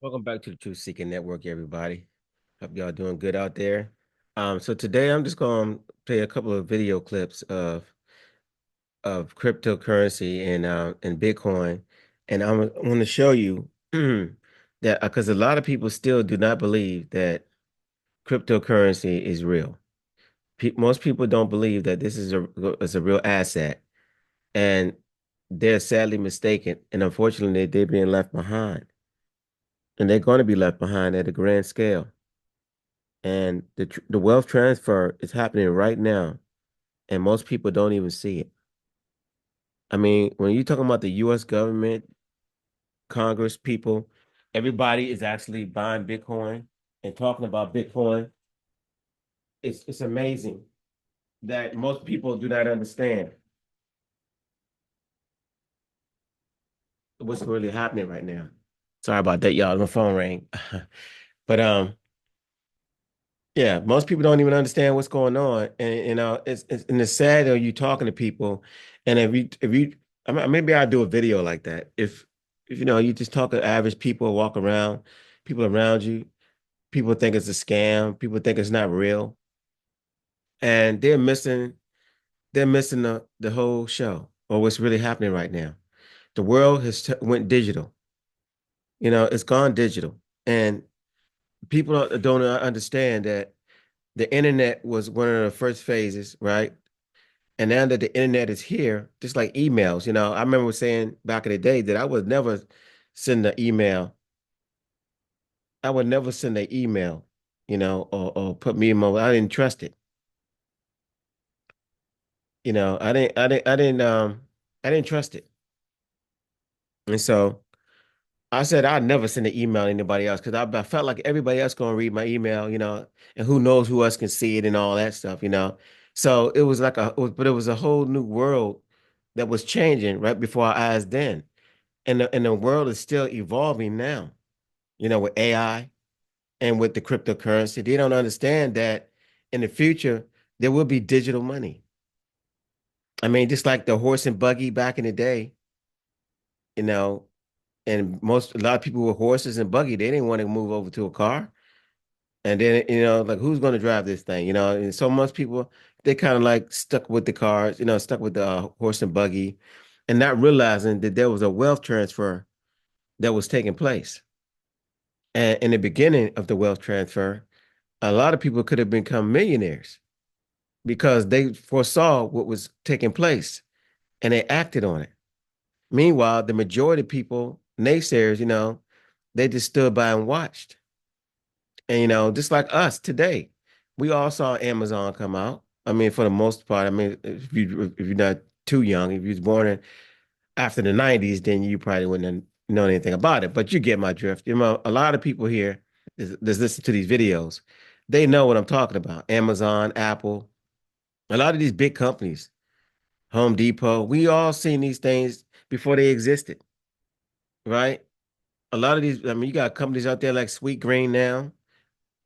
Welcome back to the Truth Seeking Network, everybody. Hope y'all doing good out there. So today I'm just going to play a couple of video clips of cryptocurrency and Bitcoin, and I want to show you that because a lot of people still do not believe that cryptocurrency is real. Most people don't believe that this is a real asset, and they're sadly mistaken. And unfortunately, they're being left behind, and they're going to be left behind at a grand scale. And the wealth transfer is happening right now, and most people don't even see it. I mean, when you're talking about the U.S. government, Congress, people, everybody is actually buying Bitcoin and talking about Bitcoin. It's amazing that most people do not understand what's really happening right now. Sorry about that, y'all. My phone rang. But yeah, most people don't even understand what's going on, and it's sad that you talking to people, and if you maybe I'll do a video like that. If you just talk to average people, walk around, people around you, people think it's a scam, people think it's not real, and they're missing the whole show or what's really happening right now. The world has went digital. It's gone digital, and people don't understand that the internet was one of the first phases, right? And now that the internet is here, just like emails, I remember saying back in the day that I would never send an email. I would never send an email, or put me in my, I didn't trust it. I didn't trust it. And so I said I'd never send an email to anybody else because I felt like everybody else gonna read my email, and who knows who else can see it and all that stuff. So it was like but it was a whole new world that was changing right before our eyes then. And the world is still evolving now, with AI and with the cryptocurrency. They don't understand that in the future there will be digital money. I mean, just like the horse and buggy back in the day, you know, and a lot of people with horses and buggy, they didn't want to move over to a car. And then, like who's going to drive this thing, And so most people, they kind of like stuck with the cars, stuck with the horse and buggy and not realizing that there was a wealth transfer that was taking place. And in the beginning of the wealth transfer, a lot of people could have become millionaires because they foresaw what was taking place and they acted on it. Meanwhile, the majority of people, naysayers, they just stood by and watched. And just like us today, we all saw Amazon come out. I mean, for the most part, I mean, if you're not too young, if you was born after the 90s, then you probably wouldn't have known anything about it. But you get my drift. A lot of people here that's listen to these videos, they know what I'm talking about. Amazon, Apple, a lot of these big companies, Home Depot, we all seen these things before they existed, right? A lot of these, I mean, you got companies out there like Sweet Green now.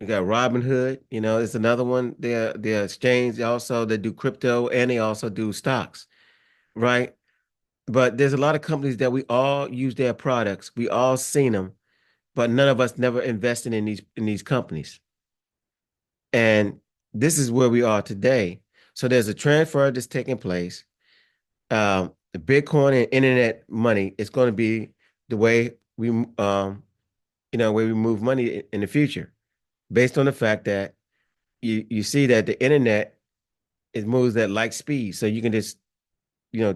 You got Robinhood, it's another one. They're exchange also. They do crypto and they also do stocks, right? But there's a lot of companies that we all use their products. We all seen them, but none of us never invested in these companies. And this is where we are today. So there's a transfer that's taking place. The Bitcoin and internet money is going to be the way way we move money in the future, based on the fact that you see that the internet it moves at light speed. So you can just,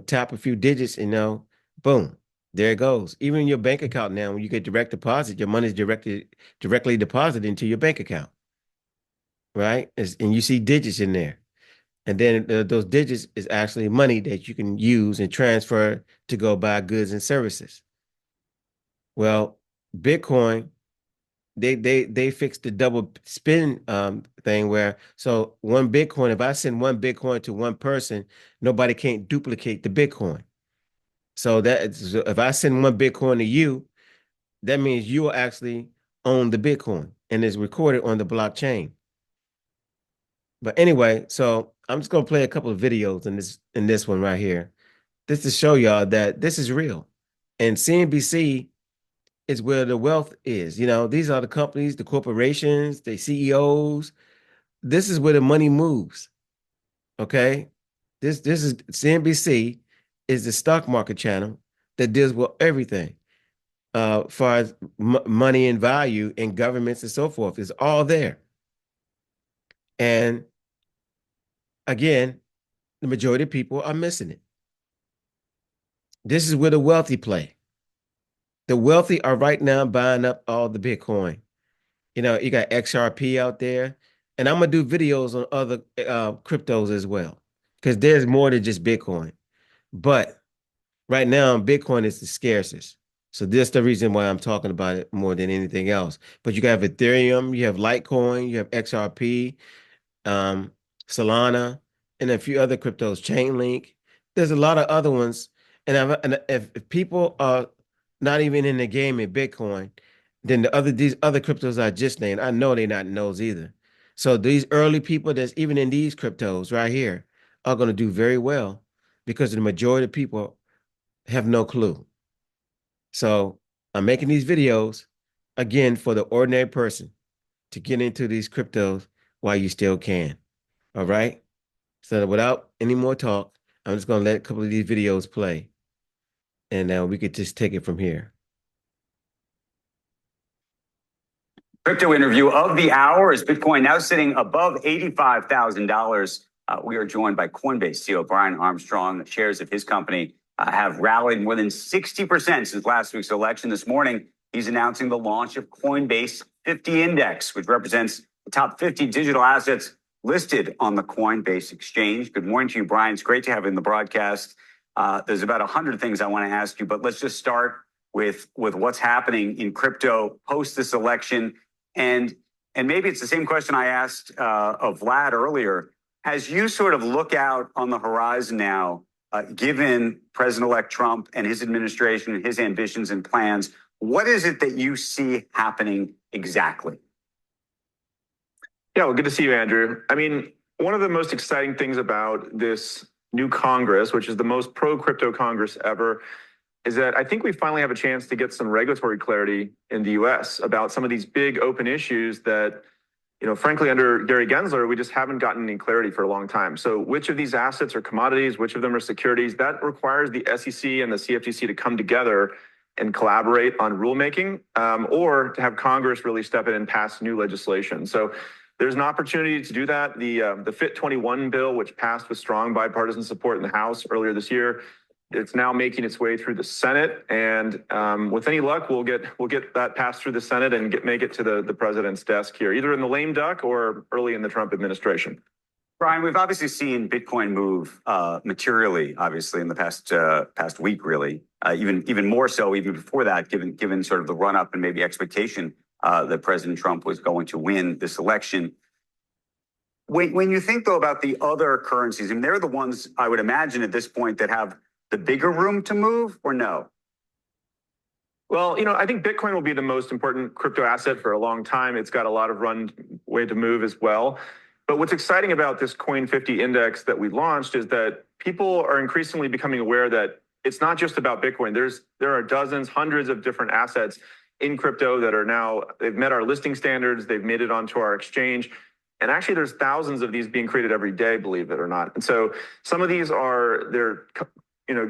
tap a few digits and boom, there it goes. Even in your bank account now, when you get direct deposit, your money is directly deposited into your bank account, right? And you see digits in there. And then those digits is actually money that you can use and transfer to go buy goods and services. Well, Bitcoin, they fixed the double spin thing where so one Bitcoin, if I send one Bitcoin to one person, nobody can't duplicate the Bitcoin. So if I send one Bitcoin to you, that means you will actually own the Bitcoin and it's recorded on the blockchain. But anyway, so I'm just gonna play a couple of videos in this one right here. This to show y'all that this is real. And CNBC is where the wealth is. You know, these are the companies, the corporations, the CEOs. This is where the money moves. Okay. This is CNBC is the stock market channel that deals with everything far as money and value and governments and so forth. It's all there. And again, the majority of people are missing it. This is where the wealthy play. The wealthy are right now buying up all the Bitcoin. You know, you got XRP out there, and I'm gonna do videos on other cryptos as well, because there's more than just Bitcoin. But right now, Bitcoin is the scarcest. So that's the reason why I'm talking about it more than anything else. But you have Ethereum, you have Litecoin, you have XRP, um, Solana, and a few other cryptos, Chainlink. There's a lot of other ones. And if people are not even in the game in Bitcoin, then these other cryptos I just named, I know they're not in those either. So these early people that's even in these cryptos right here are going to do very well because the majority of people have no clue. So I'm making these videos again for the ordinary person to get into these cryptos while you still can. All right. So without any more talk, I'm just going to let a couple of these videos play and we could just take it from here. Crypto interview of the hour is Bitcoin now sitting above $85,000. We are joined by Coinbase CEO Brian Armstrong. Shares of his company have rallied more than 60% since last week's election. This morning, he's announcing the launch of Coinbase 50 Index, which represents the top 50 digital assets listed on the Coinbase exchange. Good morning to you, Brian. It's great to have you in the broadcast. There's about 100 things I want to ask you, but let's just start with what's happening in crypto post this election. And maybe it's the same question I asked of Vlad earlier. As you sort of look out on the horizon now, given President-elect Trump and his administration and his ambitions and plans, what is it that you see happening exactly? Yeah, well, good to see you, Andrew. I mean, one of the most exciting things about this new Congress, which is the most pro-crypto Congress ever, is that I think we finally have a chance to get some regulatory clarity in the US about some of these big open issues that, you know, frankly, under Gary Gensler, we just haven't gotten any clarity for a long time. So which of these assets are commodities, which of them are securities? That requires the SEC and the CFTC to come together and collaborate on rulemaking, or to have Congress really step in and pass new legislation. So there's an opportunity to do that. The FIT 21 bill, which passed with strong bipartisan support in the House earlier this year, it's now making its way through the Senate, and with any luck, we'll get that passed through the Senate and make it to the president's desk here, either in the lame duck or early in the Trump administration. Brian, we've obviously seen Bitcoin move materially, obviously, in the past week, really, even more so even before that, given sort of the run up and maybe expectation that President Trump was going to win this election. When you think though about the other currencies, I mean, they're the ones I would imagine at this point that have the bigger room to move, or no? Well, you know, I think Bitcoin will be the most important crypto asset for a long time. It's got a lot of runway to move as well. But what's exciting about this Coin 50 index that we launched is that people are increasingly becoming aware that it's not just about Bitcoin. There are dozens, hundreds of different assets in crypto that are now, they've met our listing standards, they've made it onto our exchange. And actually, there's thousands of these being created every day, believe it or not. And so some of these they're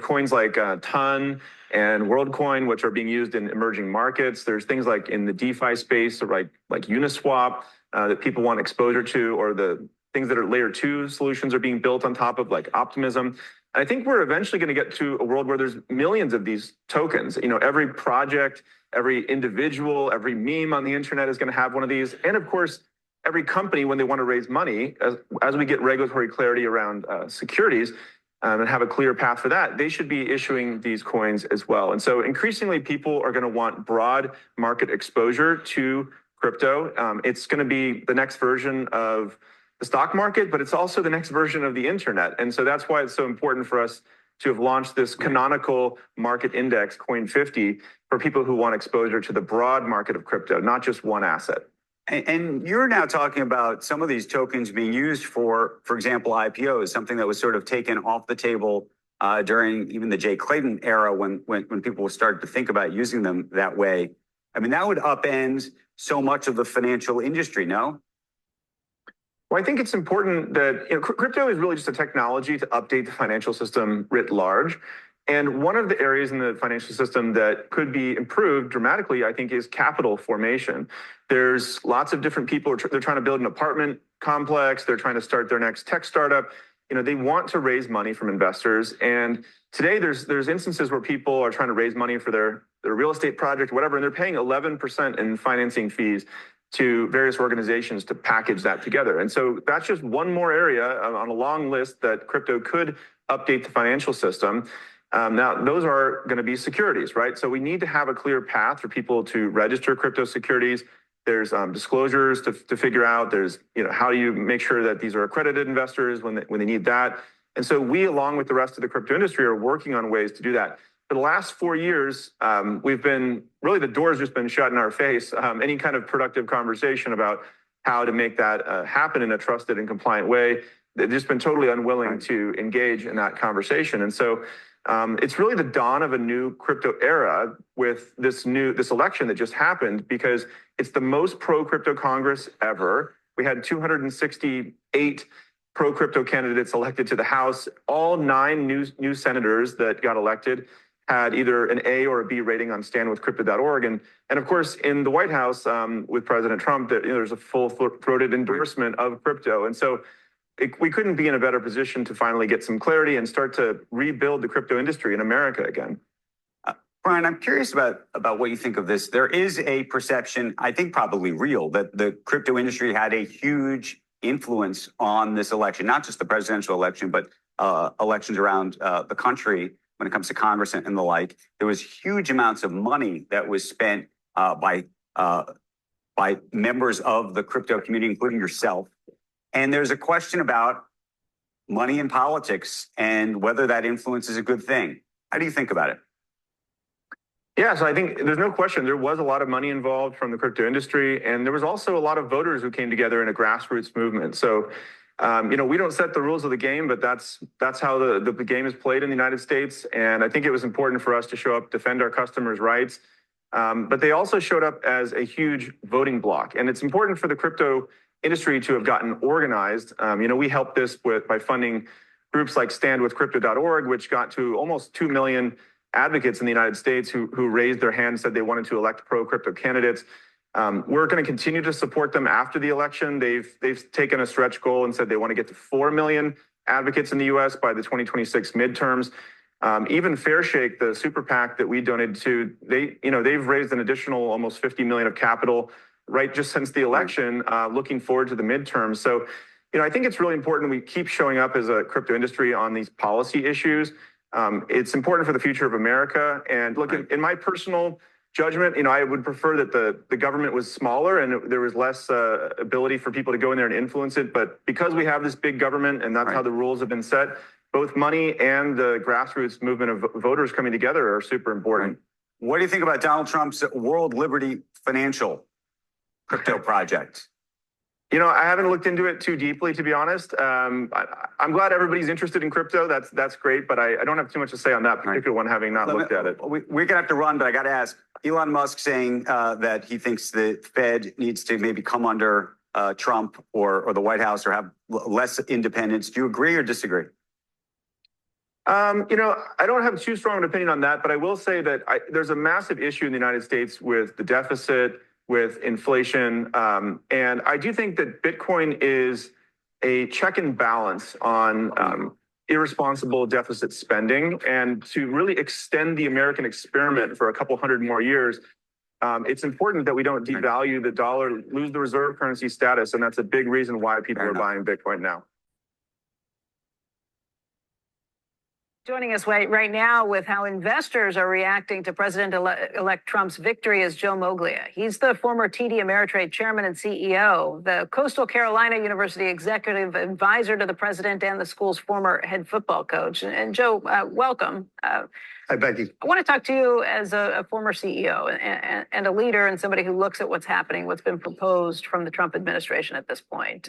coins like Ton and WorldCoin, which are being used in emerging markets. There's things like in the DeFi space, like Uniswap, that people want exposure to, or the things that are layer 2 solutions are being built on top of, like Optimism. And I think we're eventually going to get to a world where there's millions of these tokens. You know, every project, every individual, every meme on the internet is going to have one of these. And of course, every company, when they want to raise money, as we get regulatory clarity around securities, and have a clear path for that, they should be issuing these coins as well. And so increasingly, people are going to want broad market exposure to crypto. It's going to be the next version of the stock market, but it's also the next version of the internet. And so that's why it's so important for us to have launched this canonical market index, Coin 50, for people who want exposure to the broad market of crypto, not just one asset. And you're now talking about some of these tokens being used for example, IPOs, something that was sort of taken off the table during even the Jay Clayton era when people started to think about using them that way. I mean, that would upend so much of the financial industry, no? Well, I think it's important that crypto is really just a technology to update the financial system writ large. And one of the areas in the financial system that could be improved dramatically, I think, is capital formation. There's lots of different people. They're trying to build an apartment complex. They're trying to start their next tech startup. They want to raise money from investors. And today there's instances where people are trying to raise money for their real estate project, whatever, and they're paying 11% in financing fees to various organizations to package that together. And so that's just one more area on a long list that crypto could update the financial system. Now, those are going to be securities, right? So we need to have a clear path for people to register crypto securities. There's disclosures to figure out. There's, how do you make sure that these are accredited investors when they need that? And so we, along with the rest of the crypto industry, are working on ways to do that. For the last 4 years, we've been, really the door's just been shut in our face. Any kind of productive conversation about how to make that happen in a trusted and compliant way, they've just been totally unwilling to engage in that conversation. And so it's really the dawn of a new crypto era with this election that just happened, because it's the most pro-crypto Congress ever. We had 268 pro-crypto candidates elected to the House. All 9 new senators that got elected had either an A or a B rating on standwithcrypto.org. And of course, in the White House with President Trump, there's a full-throated endorsement of crypto. And so we couldn't be in a better position to finally get some clarity and start to rebuild the crypto industry in America again. Brian, I'm curious about what you think of this. There is a perception, I think probably real, that the crypto industry had a huge influence on this election, not just the presidential election, but elections around the country when it comes to Congress and the like. There was huge amounts of money that was spent by members of the crypto community, including yourself. And there's a question about money in politics and whether that influence is a good thing. How do you think about it? Yeah, so I think there's no question there was a lot of money involved from the crypto industry, and there was also a lot of voters who came together in a grassroots movement. So, we don't set the rules of the game, but that's how the game is played in the United States. And I think it was important for us to show up, defend our customers' rights. But they also showed up as a huge voting bloc. And it's important for the crypto industry to have gotten organized. We helped this by funding groups like standwithcrypto.org, which got to almost 2 million advocates in the United States who raised their hand and said they wanted to elect pro-crypto candidates. We're going to continue to support them after the election. They've taken a stretch goal and said they want to get to 4 million advocates in the U.S. by the 2026 midterms. Even Fairshake, the super PAC that we donated to, they've raised an additional almost 50 million of capital right just since the election, looking forward to the midterms. So, I think it's really important we keep showing up as a crypto industry on these policy issues. It's important for the future of America. And look, in my personal judgment, I would prefer that the government was smaller and there was less ability for people to go in there and influence it. But because we have this big government and that's how the rules have been set, both money and the grassroots movement of voters coming together are super important. What do you think about Donald Trump's World Liberty Financial crypto project? I haven't looked into it too deeply, to be honest. I'm glad everybody's interested in crypto. That's great, but I don't have too much to say on that particular one, having not looked at it. We're going to have to run, but I got to ask, Elon Musk saying that he thinks the Fed needs to maybe come under Trump or the White House or have less independence. Do you agree or disagree? I don't have too strong an opinion on that, but I will say that there's a massive issue in the United States with the deficit, with inflation. And I do think that Bitcoin is a check and balance on irresponsible deficit spending. And to really extend the American experiment for a couple hundred more years, it's important that we don't devalue the dollar, lose the reserve currency status. And that's a big reason why people are buying Bitcoin now. Joining us right now with how investors are reacting to President-elect Trump's victory is Joe Moglia. He's the former TD Ameritrade chairman and CEO, the Coastal Carolina University executive advisor to the president and the school's former head football coach. And Joe, welcome. Hi, Becky. I want to talk to you as a former CEO and a leader and somebody who looks at what's happening, what's been proposed from the Trump administration at this point.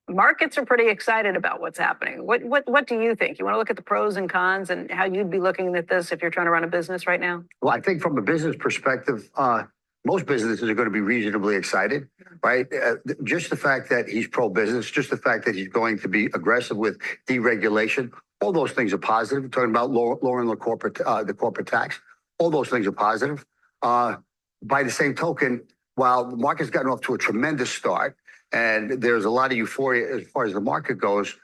markets are pretty excited about what's happening. What do you think? You want to look at the pros and cons and how you'd be looking at this if you're trying to run a business right now? Well, I think from a business perspective, most businesses are going to be reasonably excited, right? Just the fact that he's pro-business, just the fact that he's going to be aggressive with deregulation, all those things are positive. We're talking about lowering the corporate tax, all those things are positive. By the same token, while the market's gotten off to a tremendous start, and there's a lot of euphoria as far as the market goes,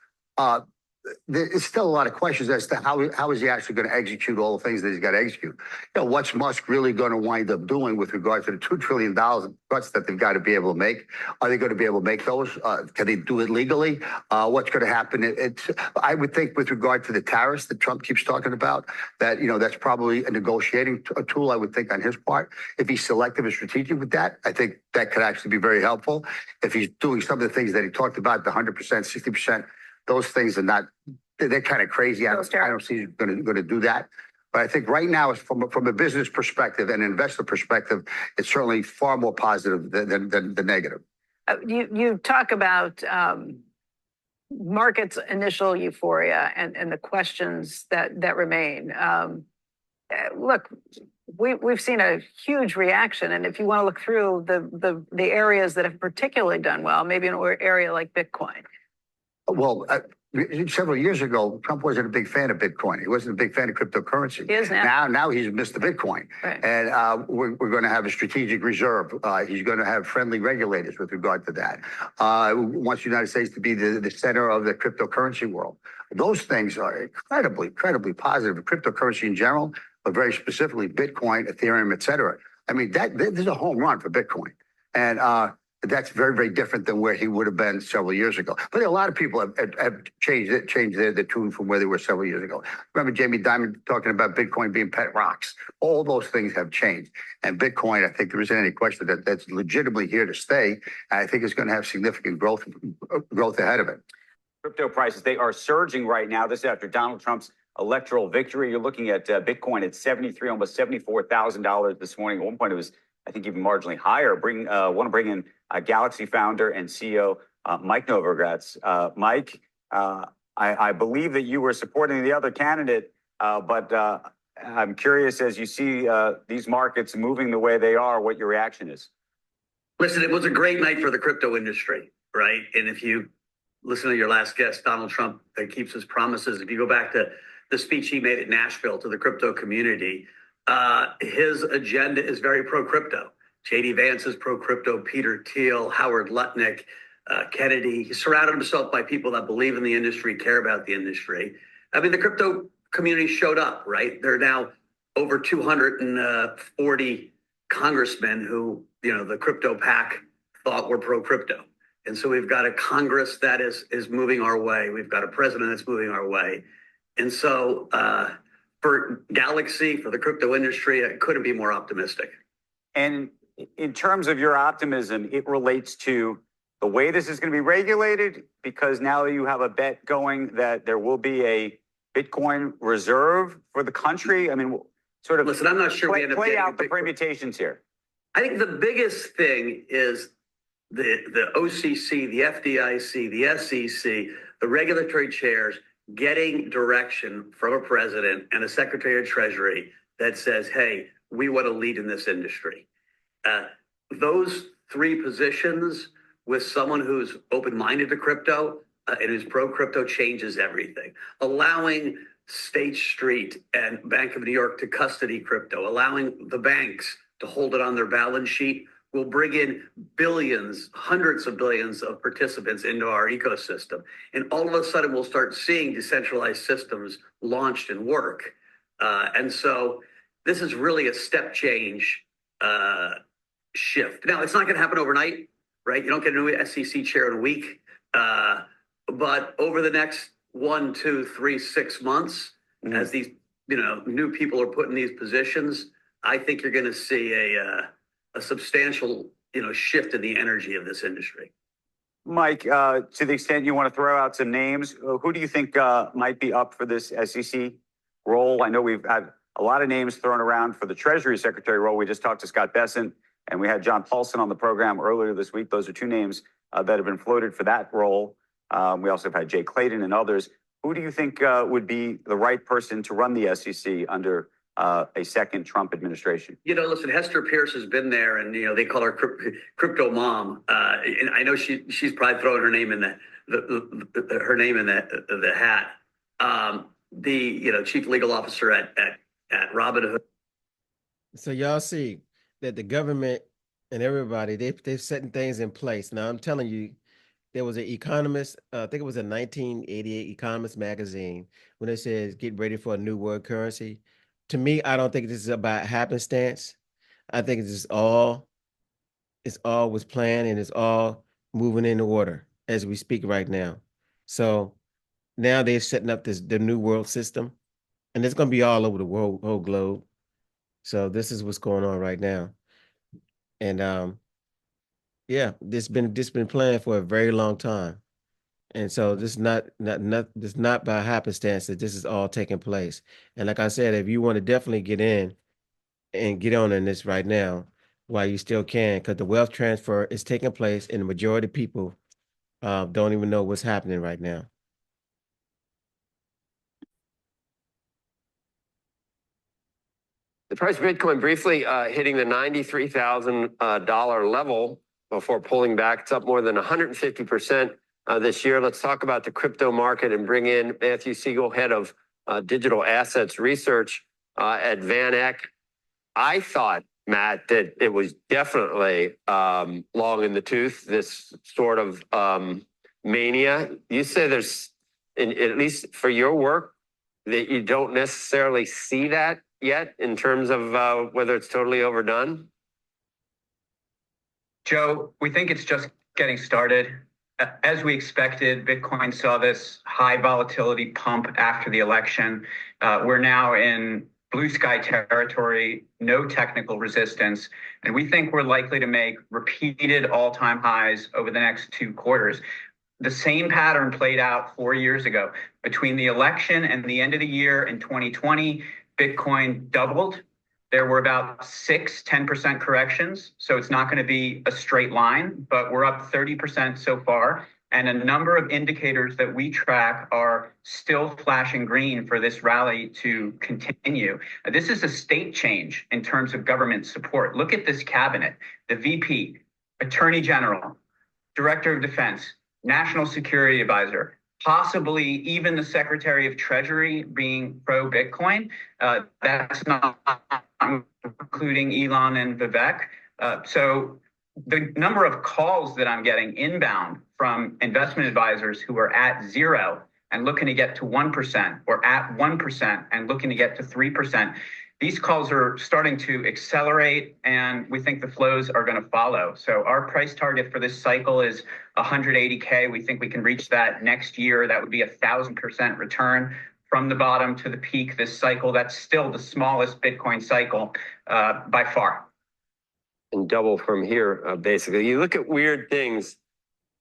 there's still a lot of questions as to how is he actually going to execute all the things that he's got to execute. What's Musk really going to wind up doing with regard to the $2 trillion cuts that they've got to be able to make? Are they going to be able to make those? Can they do it legally? What's going to happen? I would think with regard to the tariffs that Trump keeps talking about, that, that's probably a negotiating tool, I would think, on his part. If he's selective and strategic with that, I think that could actually be very helpful. If he's doing some of the things that he talked about, the 100%, 60%, those things are not, they're kind of crazy. I don't see he's going to do that. But I think right now, from a business perspective and investor perspective, it's certainly far more positive than the negative. You talk about markets' initial euphoria and the questions that remain. Look, we've seen a huge reaction, and if you want to look through the areas that have particularly done well, maybe an area like Bitcoin. Well, several years ago, Trump wasn't a big fan of Bitcoin. He wasn't a big fan of cryptocurrency. He is now. Now he's Mr. Bitcoin. Right. And we're going to have a strategic reserve. He's going to have friendly regulators with regard to that. Wants the United States to be the center of the cryptocurrency world. Those things are incredibly positive. Cryptocurrency in general, but very specifically Bitcoin, Ethereum, et cetera. I mean, this is a home run for Bitcoin. And that's very different than where he would have been several years ago. But a lot of people have changed the tune from where they were several years ago. Remember Jamie Dimon talking about Bitcoin being pet rocks. All those things have changed. And Bitcoin, I think there isn't any question that that's legitimately here to stay. And I think it's going to have significant growth ahead of it. Crypto prices, they are surging right now. This is after Donald Trump's electoral victory. You're looking at Bitcoin at $73,000, almost $74,000 this morning. At one point, it was, I think, even marginally higher. Want to bring in Galaxy founder and CEO Mike Novogratz. Mike, I believe that you were supporting the other candidate, but I'm curious, as you see these markets moving the way they are, what your reaction is. Listen, it was a great night for the crypto industry, right? And if you listen to your last guest, Donald Trump, that keeps his promises. If you go back to the speech he made at Nashville to the crypto community, his agenda is very pro-crypto. J.D. Vance is pro-crypto, Peter Thiel, Howard Lutnick, Kennedy. He surrounded himself by people that believe in the industry, care about the industry. I mean, the crypto community showed up, right? There are now over 240 congressmen who, the crypto PAC thought were pro-crypto. And so we've got a Congress that is moving our way. We've got a president that's moving our way. And so for Galaxy, for the crypto industry, I couldn't be more optimistic. And in terms of your optimism, it relates to the way this is going to be regulated, because now you have a bet going that there will be a Bitcoin reserve for the country. I mean, sort of. Listen, I'm not sure we end up play out the Bitcoin. Permutations here. I think the biggest thing is the OCC, the FDIC, the SEC, the regulatory chairs getting direction from a president and a secretary of treasury that says, hey, we want to lead in this industry. Those three positions with someone who's open-minded to crypto and who's pro-crypto changes everything. Allowing State Street and Bank of New York to custody crypto, allowing the banks to hold it on their balance sheet will bring in billions, hundreds of billions of participants into our ecosystem. And all of a sudden, we'll start seeing decentralized systems launched and work. And so this is really a step change shift. Now, it's not going to happen overnight, right? You don't get a new SEC chair in a week. But over the next 1, 2, 3, 6 months, as these new people are put in these positions, I think you're going to see a substantial shift in the energy of this industry. Mike, to the extent you want to throw out some names, who do you think might be up for this SEC role? I know we've had a lot of names thrown around for the Treasury Secretary role. We just talked to Scott Bessent, and we had John Paulson on the program earlier this week. Those are two names that have been floated for that role. We also have had Jay Clayton and others. Who do you think would be the right person to run the SEC under a second Trump administration? Listen, Hester Pierce has been there, and they call her crypto mom. And I know she's probably throwing her name in the hat. The chief legal officer at Robinhood. So y'all see that the government and everybody, they're setting things in place. Now I'm telling you, there was an economist, I think it was a 1988 Economist magazine, when it says get ready for a new world currency. To me, I don't think this is about happenstance. I think it's all was planned, and it's all moving in order as we speak right now. So now they're setting up the new world system, and it's going to be all over the whole globe. So this is what's going on right now. And yeah, this been planned for a very long time. And so this is not by happenstance that this is all taking place. And like I said, if you want to definitely get in and get on in this right now, while you still can, because the wealth transfer is taking place, and the majority of people don't even know what's happening right now. The price of Bitcoin briefly hitting the $93,000 level before pulling back. It's up more than 150% this year. Let's talk about the crypto market and bring in Matthew Siegel, head of digital assets research at VanEck. I thought, Matt, that it was definitely long in the tooth, this sort of mania. You say there's, at least for your work, that you don't necessarily see that yet in terms of whether it's totally overdone? Joe, we think it's just getting started. As we expected, Bitcoin saw this high volatility pump after the election. We're now in blue sky territory, no technical resistance, and we think we're likely to make repeated all-time highs over the next 2 quarters. The same pattern played out 4 years ago. Between the election and the end of the year in 2020, Bitcoin doubled. There were about 10% corrections. So it's not going to be a straight line, but we're up 30% so far. And a number of indicators that we track are still flashing green for this rally to continue. This is a state change in terms of government support. Look at this cabinet, the VP, Attorney General, Director of Defense, National Security Advisor, possibly even the Secretary of Treasury being pro-Bitcoin. That's not including Elon and Vivek. So the number of calls that I'm getting inbound from investment advisors who are at 0 and looking to get to 1%, or at 1% and looking to get to 3%, these calls are starting to accelerate, and we think the flows are going to follow. So our price target for this cycle is 180K. We think we can reach that next year. That would be 1,000% return from the bottom to the peak this cycle. That's still the smallest Bitcoin cycle by far. And double from here, basically. You look at weird things,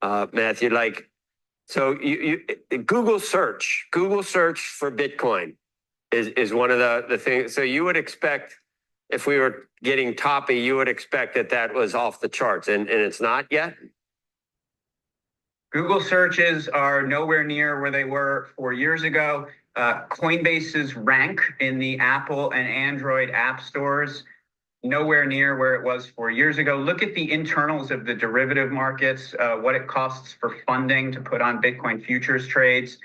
Matthew, like, so you Google search for Bitcoin is one of the things. So you would expect, if we were getting toppy, you would expect that was off the charts, and it's not yet? Google searches are nowhere near where they were 4 years ago. Coinbase's rank in the Apple and Android app stores, nowhere near where it was 4 years ago. Look at the internals of the derivative markets, what it costs for funding to put on Bitcoin futures trades.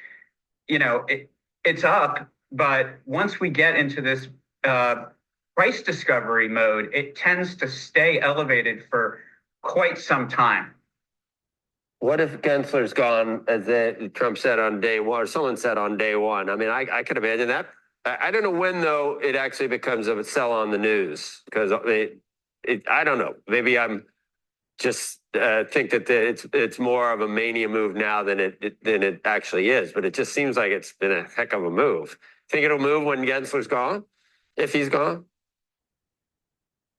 It's up, but once we get into this price discovery mode, it tends to stay elevated for quite some time. What if Gensler's gone, as Trump said on day one, or someone said on day one? I mean, I could imagine that. I don't know when, though, it actually becomes a sell on the news, because I don't know. Maybe I'm just think that it's more of a mania move now than it actually is. But it just seems like it's been a heck of a move. Think it'll move when Gensler's gone, if he's gone?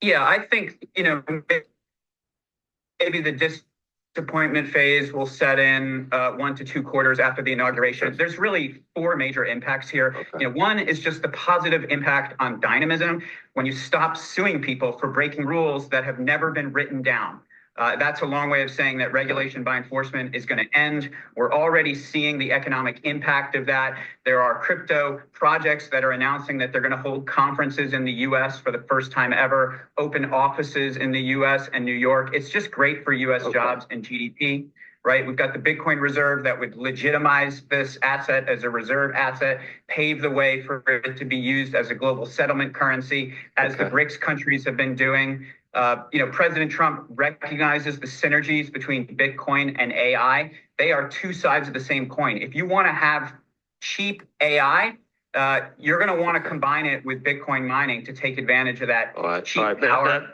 Yeah, I think, maybe the disappointment phase will set in 1 to 2 quarters after the inauguration. There's really 4 major impacts here. Okay. One is just the positive impact on dynamism when you stop suing people for breaking rules that have never been written down. That's a long way of saying that regulation by enforcement is going to end. We're already seeing the economic impact of that. There are crypto projects that are announcing that they're going to hold conferences in the US for the first time ever, open offices in the US and New York. It's just great for US jobs and GDP. Right? We've got the Bitcoin reserve that would legitimize this asset as a reserve asset, pave the way for it to be used as a global settlement currency, as the BRICS countries have been doing. President Trump recognizes the synergies between Bitcoin and AI. They are two sides of the same coin. If you want to have cheap AI, you're going to want to combine it with Bitcoin mining to take advantage of that cheap power.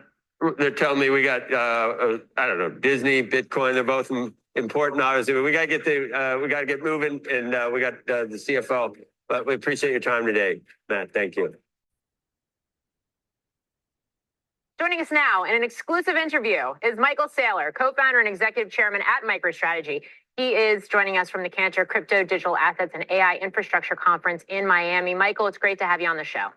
They're telling me we got, I don't know, Disney, Bitcoin, they're both important, obviously, but we got to get moving, and we got the CFO, but we appreciate your time today, Matt. Thank you. Joining us now in an exclusive interview is Michael Saylor, co-founder and executive chairman at MicroStrategy. He is joining us from the Cantor Crypto, Digital Assets, and AI Infrastructure Conference in Miami. Michael, it's great to have you on the show.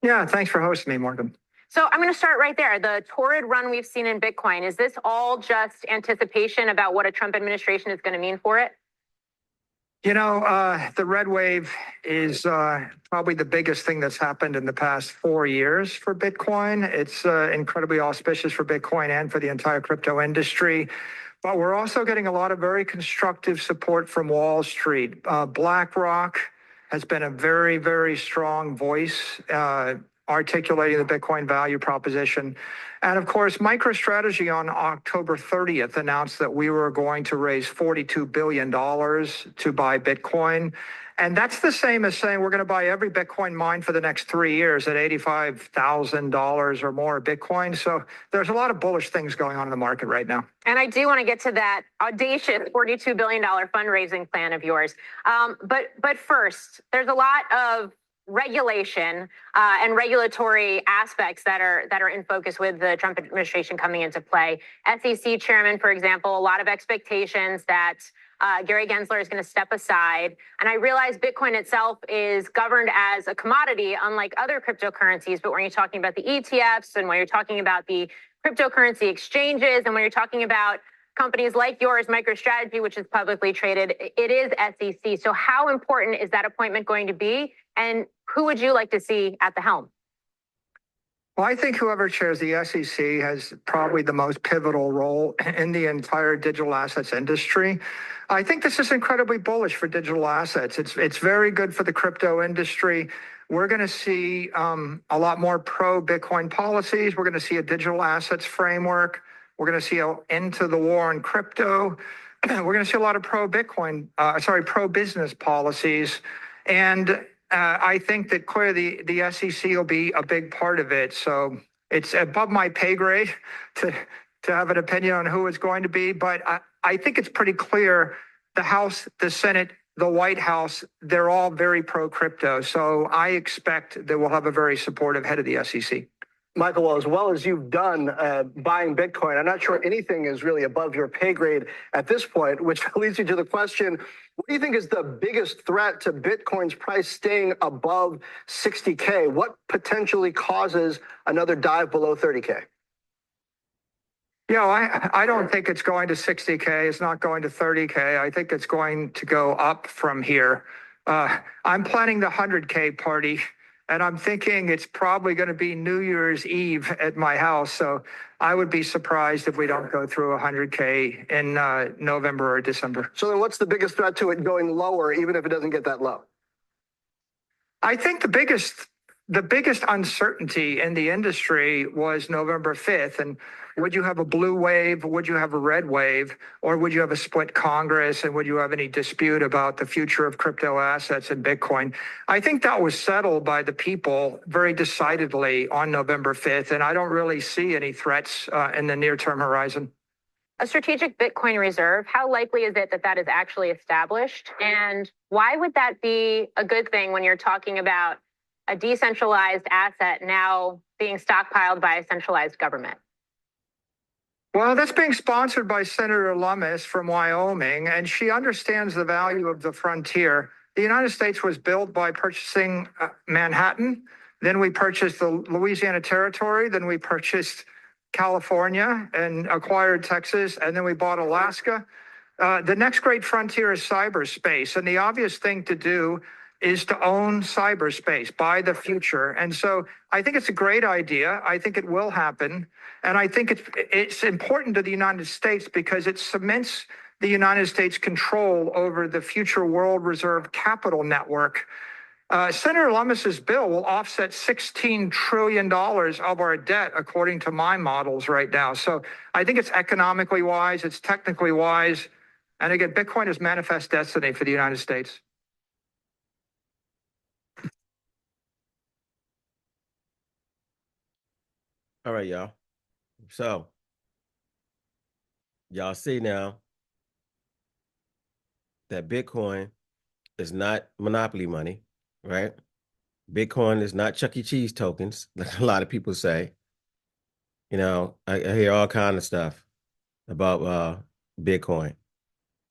Yeah, thanks for hosting me, Morgan. So I'm going to start right there. The torrid run we've seen in Bitcoin, is this all just anticipation about what a Trump administration is going to mean for it? You know, the red wave is probably the biggest thing that's happened in the past 4 years for Bitcoin. It's incredibly auspicious for Bitcoin and for the entire crypto industry. But we're also getting a lot of very constructive support from Wall Street. BlackRock has been a very, very strong voice articulating the Bitcoin value proposition. And of course, MicroStrategy on October 30th announced that we were going to raise $42 billion to buy Bitcoin. And that's the same as saying we're going to buy every Bitcoin mine for the next 3 years at $85,000 or more Bitcoin. So there's a lot of bullish things going on in the market right now. And I do want to get to that audacious $42 billion fundraising plan of yours. But first, there's a lot of regulation and regulatory aspects that are in focus with the Trump administration coming into play. SEC chairman, for example, a lot of expectations that Gary Gensler is going to step aside. And I realize Bitcoin itself is governed as a commodity, unlike other cryptocurrencies. But when you're talking about the ETFs and when you're talking about the cryptocurrency exchanges and when you're talking about companies like yours, MicroStrategy, which is publicly traded, it is SEC. So how important is that appointment going to be? And who would you like to see at the helm? Well, I think whoever chairs the SEC has probably the most pivotal role in the entire digital assets industry. I think this is incredibly bullish for digital assets. It's very good for the crypto industry. We're going to see a lot more pro-Bitcoin policies. We're going to see a digital assets framework. We're going to see an end to the war on crypto. We're going to see a lot of pro-business policies. And I think that clearly the SEC will be a big part of it. So it's above my pay grade to have an opinion on who it's going to be. But I think it's pretty clear the House, the Senate, the White House, they're all very pro-crypto. So I expect that we'll have a very supportive head of the SEC. Michael, well as you've done buying Bitcoin, I'm not sure anything is really above your pay grade at this point, which leads you to the question, what do you think is the biggest threat to Bitcoin's price staying above 60K? What potentially causes another dive below 30K? You know, I don't think it's going to 60K. It's not going to 30K. I think it's going to go up from here. I'm planning the 100K party. And I'm thinking it's probably going to be New Year's Eve at my house. So I would be surprised if we don't go through 100K in November or December. So then what's the biggest threat to it going lower, even if it doesn't get that low? I think the biggest uncertainty in the industry was November 5th. And would you have a blue wave? Would you have a red wave? Or would you have a split Congress? And would you have any dispute about the future of crypto assets and Bitcoin? I think that was settled by the people very decidedly on November 5th. And I don't really see any threats in the near-term horizon. A strategic Bitcoin reserve, how likely is it that that is actually established? And why would that be a good thing when you're talking about a decentralized asset now being stockpiled by a centralized government? Well, that's being sponsored by Senator Lummis from Wyoming, and she understands the value of the frontier. The United States was built by purchasing Manhattan. Then we purchased the Louisiana Territory. Then we purchased California and acquired Texas, and then we bought Alaska. The next great frontier is cyberspace. And the obvious thing to do is to own cyberspace, buy the future. And so I think it's a great idea. I think it will happen. And I think it's important to the United States because it cements the United States control over the future world reserve capital network. Senator Lummis's bill will offset $16 trillion of our debt, according to my models right now. So I think it's economically wise, it's technically wise. And again, Bitcoin is manifest destiny for the United States. All right, y'all. So y'all see now that Bitcoin is not monopoly money, right? Bitcoin is not Chuck E. Cheese tokens, like a lot of people say. You know, I hear all kind of stuff about Bitcoin.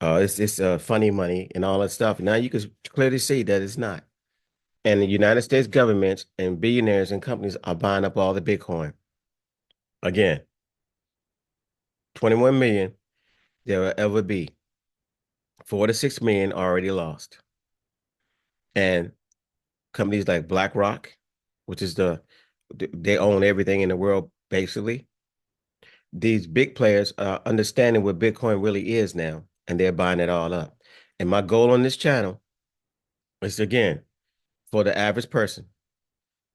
It's funny money and all that stuff. Now you can clearly see that it's not. And the United States government and billionaires and companies are buying up all the Bitcoin. Again, 21 million there will ever be. 4 to 6 million already lost. And companies like BlackRock, which is they own everything in the world, basically. These big players are understanding what Bitcoin really is now, and they're buying it all up. And my goal on this channel is, again, for the average person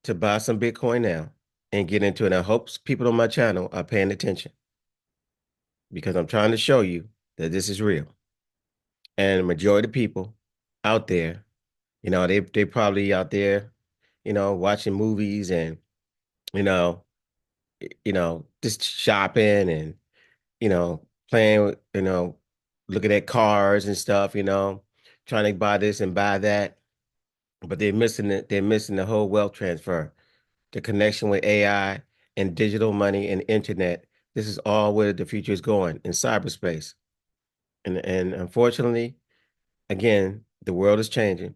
to buy some Bitcoin now and get into it. I hope people on my channel are paying attention because I'm trying to show you that this is real. And the majority of people out there, you know, they probably out there, you know, watching movies and, you know, just shopping and, you know, playing with, you know, looking at cars and stuff, you know, trying to buy this and buy that. But they're missing it. They're missing the whole wealth transfer, the connection with AI and digital money and internet. This is all where the future is going in cyberspace. And unfortunately, again, the world is changing.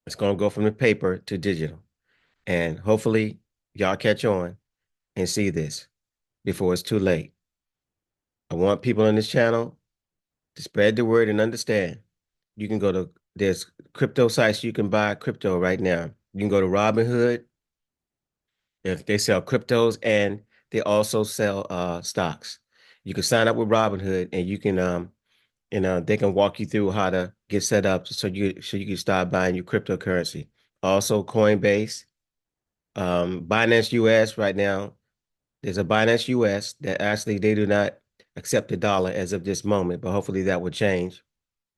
It's going to go from the paper to digital. And hopefully y'all catch on and see this before it's too late. I want people on this channel to spread the word and understand. You can go to, there's crypto sites you can buy crypto right now. You can go to Robinhood. If they sell cryptos and they also sell stocks. You can sign up with Robinhood and you can they can walk you through how to get set up so you can start buying your cryptocurrency. Also Coinbase, Binance US right now. There's a Binance US that actually they do not accept the dollar as of this moment, but hopefully that will change.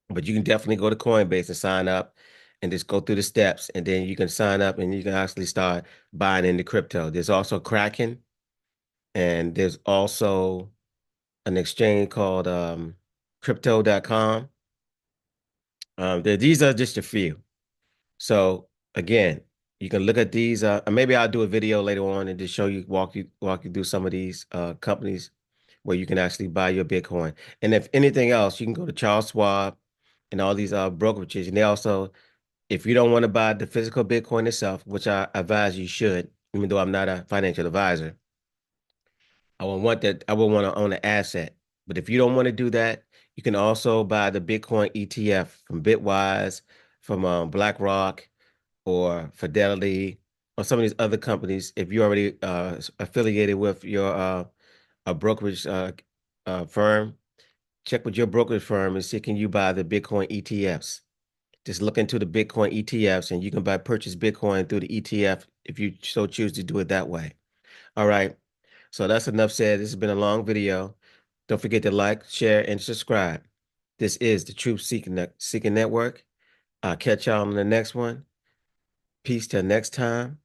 But you can definitely go to Coinbase and sign up and just go through the steps, and then you can sign up and you can actually start buying into crypto. There's also Kraken, and there's also an exchange called crypto.com. These are just a few. So again, you can look at these. Maybe I'll do a video later on and just show you, walk you through some of these companies where you can actually buy your Bitcoin. And if anything else, you can go to Charles Schwab and all these brokerages. And they also, if you don't want to buy the physical Bitcoin itself, which I advise you should, even though I'm not a financial advisor, I would want to own an asset. But if you don't want to do that, you can also buy the Bitcoin ETF from Bitwise, from BlackRock, or Fidelity, or some of these other companies. If you're already affiliated with your a brokerage firm, check with your brokerage firm and see, can you buy the Bitcoin ETFs? Just look into the Bitcoin ETFs and you can purchase Bitcoin through the ETF if you so choose to do it that way. All right. So that's enough said. This has been a long video. Don't forget to like, share, and subscribe. This is the Truth Seeking Network. I'll catch y'all on the next one. Peace till next time.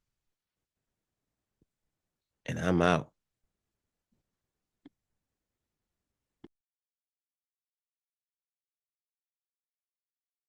And I'm out.